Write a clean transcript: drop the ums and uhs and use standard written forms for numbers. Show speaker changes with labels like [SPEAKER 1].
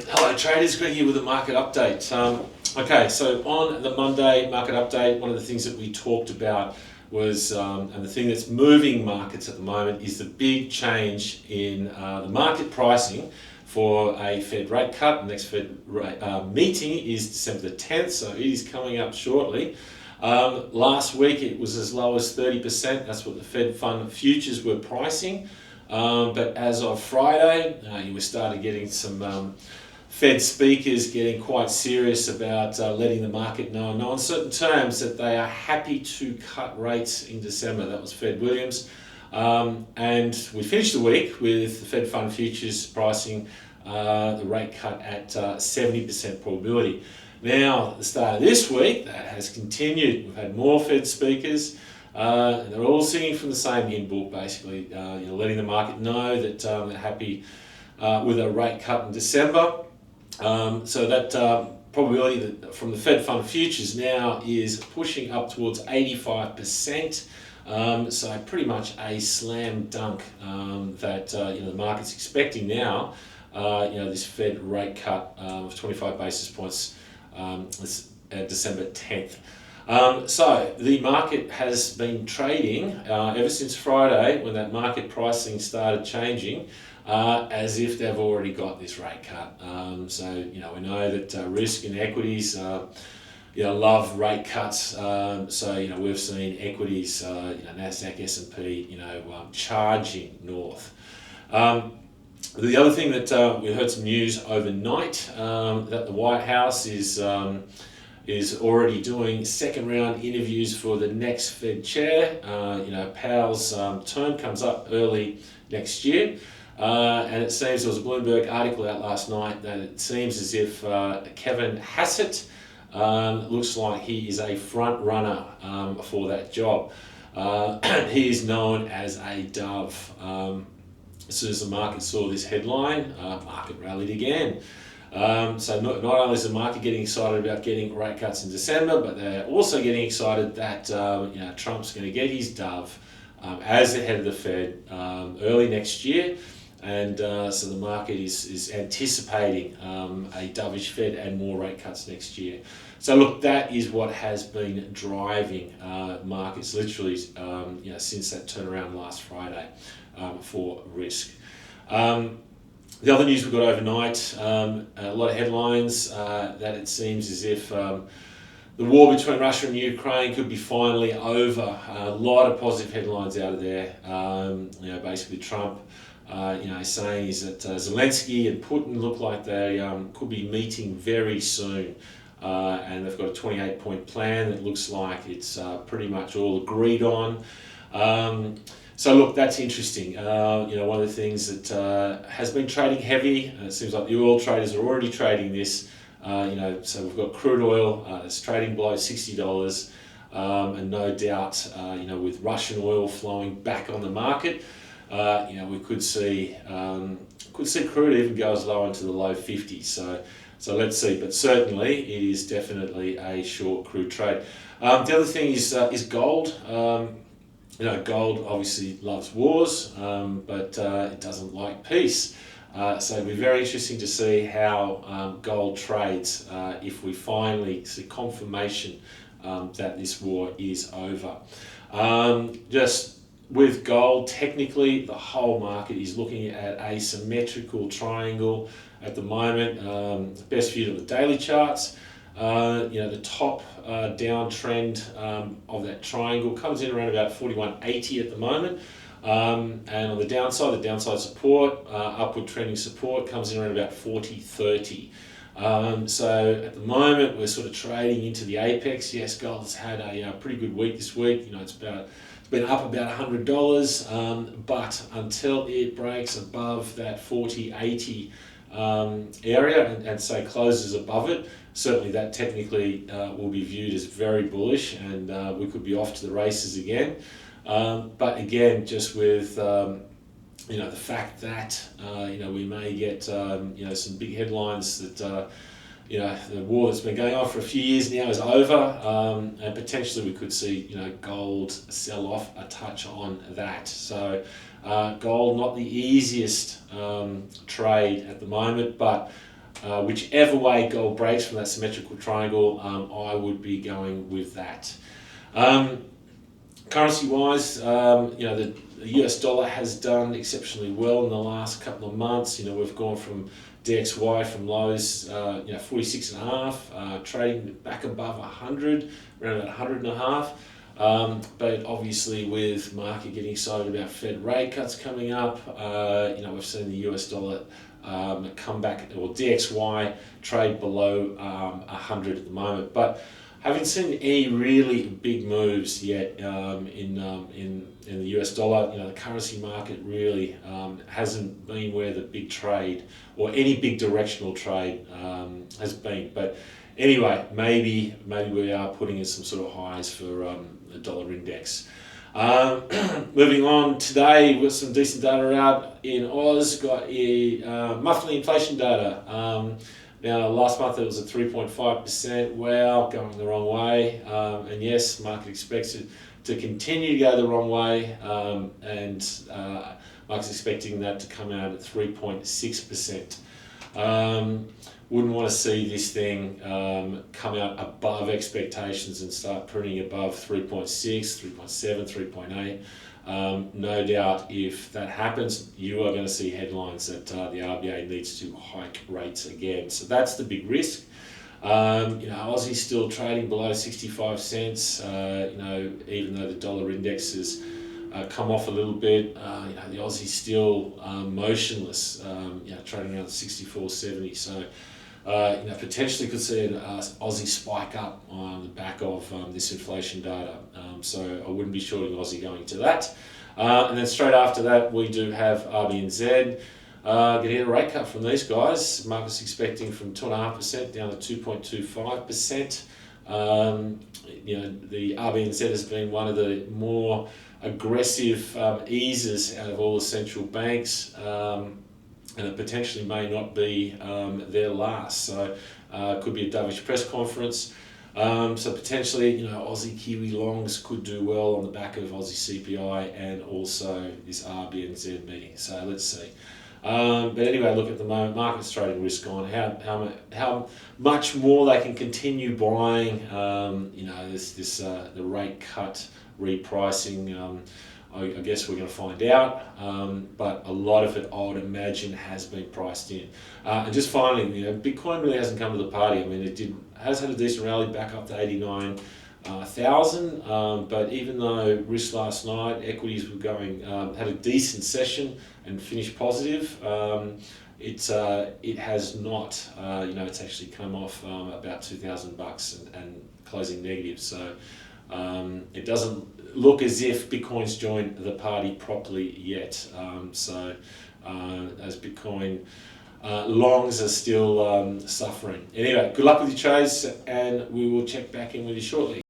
[SPEAKER 1] Hello traders, Greg here with a market update. Okay, so on the Monday market update, one of the things that we talked about was, and the thing that's moving markets at the moment is the big change in the market pricing for a Fed rate cut. The next Fed rate, meeting is December the 10th, so it is coming up shortly. Last week it was as low as 30%, that's what the Fed fund futures were pricing. But as of Friday, you were starting getting some Fed speakers getting quite serious about letting the market know in no uncertain terms that they are happy to cut rates in December. That was Fed Williams. And we finished the week with the Fed fund futures pricing the rate cut at 70% probability. Now, at the start of this week, that has continued. We've had more Fed speakers. And they're all singing from the same hymn book, basically, letting the market know that they're happy with a rate cut in December. So that probability from the Fed fund futures now is pushing up towards 85%. So pretty much a slam dunk that the market's expecting now. This Fed rate cut of 25 basis points December 10th. So the market has been trading ever since Friday when that market pricing started changing as if they've already got this rate cut. So we know that risk and equities love rate cuts. So we've seen equities, Nasdaq, S&P, charging north. The other thing that we heard some news overnight that the White House is already doing second round interviews for the next Fed chair. Powell's term comes up early next year. And it seems there was a Bloomberg article out last night that it seems as if Kevin Hassett looks like he is a front runner for that job. He is known as a dove. As soon as the market saw this headline, market rallied again. So not only is the market getting excited about getting rate cuts in December, but they're also getting excited that Trump's going to get his dove as the head of the Fed early next year. And so the market is anticipating a dovish Fed and more rate cuts next year. So look, that is what has been driving markets literally since that turnaround last Friday for risk. The other news we got overnight, a lot of headlines that it seems as if the war between Russia and Ukraine could be finally over. A lot of positive headlines out of there. Basically Trump saying is that Zelensky and Putin look like they could be meeting very soon. And they've got a 28-point plan that looks like it's pretty much all agreed on. So look, that's interesting. One of the things that has been trading heavy, and it seems like the oil traders are already trading this. So we've got crude oil that's trading below $60, and no doubt, with Russian oil flowing back on the market, we could see crude even go as low into the low 50s. So let's see, but certainly it is definitely a short crude trade. The other thing is gold. Gold obviously loves wars, but it doesn't like peace. So it'll be very interesting to see how gold trades if we finally see confirmation that this war is over. Just with gold, technically the whole market is looking at a symmetrical triangle at the moment. Best viewed on the daily charts. The top downtrend of that triangle comes in around about 41.80 at the moment. And on the downside support, upward trending support comes in around about 40.30. So at the moment we're sort of trading into the apex. Yes, gold has had a pretty good week this week. It's been up about $100, but until it breaks above that 40.80 area and say closes above it, certainly that technically will be viewed as very bullish, and we could be off to the races again. But again, just with the fact that we may get some big headlines that the war that's been going on for a few years now is over, and potentially we could see gold sell off a touch on that. So gold not the easiest trade at the moment, but whichever way gold breaks from that symmetrical triangle, I would be going with that. Currency-wise, the US dollar has done exceptionally well in the last couple of months. We've gone from DXY from lows, 46.5, trading back above 100, around about 100.5. But obviously, with market getting excited about Fed rate cuts coming up, we've seen the US dollar come back, or DXY trade below 100 at the moment. But haven't seen any really big moves yet in the US dollar. The currency market really hasn't been where the big trade or any big directional trade has been. But anyway, maybe we are putting in some sort of highs for the dollar index. Moving on, today we've got some decent data out in Oz. Got a monthly inflation data. Now, last month it was at 3.5%. Wow, going the wrong way. And yes, market expects it to continue to go the wrong way. And market's expecting that to come out at 3.6%. Wouldn't want to see this thing come out above expectations and start printing above 3.6, 3.7, 3.8. No doubt if that happens, you are going to see headlines that the RBA needs to hike rates again. So that's the big risk. Aussie's still trading below 65 cents, even though the dollar index has come off a little bit. The Aussie's still motionless, trading around 64.70. So, potentially could see an Aussie spike up on the back of this inflation data. So I wouldn't be shorting Aussie going to that. And then straight after that, we do have RBNZ. Going to get a rate cut from these guys. Market's expecting from 2.5% down to 2.25%. The RBNZ has been one of the more aggressive easers out of all the central banks. And it potentially may not be their last. So could be a dovish press conference. So potentially, Aussie Kiwi longs could do well on the back of Aussie CPI and also this RBNZ meeting. So let's see. But anyway, look, at the moment, market's trading risk on how much more they can continue buying. The rate cut repricing. I guess we're going to find out, but a lot of it, I would imagine, has been priced in. And just finally, Bitcoin really hasn't come to the party. I mean, has had a decent rally back up to 89,000, but even though risk last night, equities were going, had a decent session and finished positive, it has not. It's actually come off about $2,000 and closing negative. So it doesn't look as if Bitcoin's joined the party properly yet. So as Bitcoin longs are still suffering. Anyway, good luck with your trades, and we will check back in with you shortly.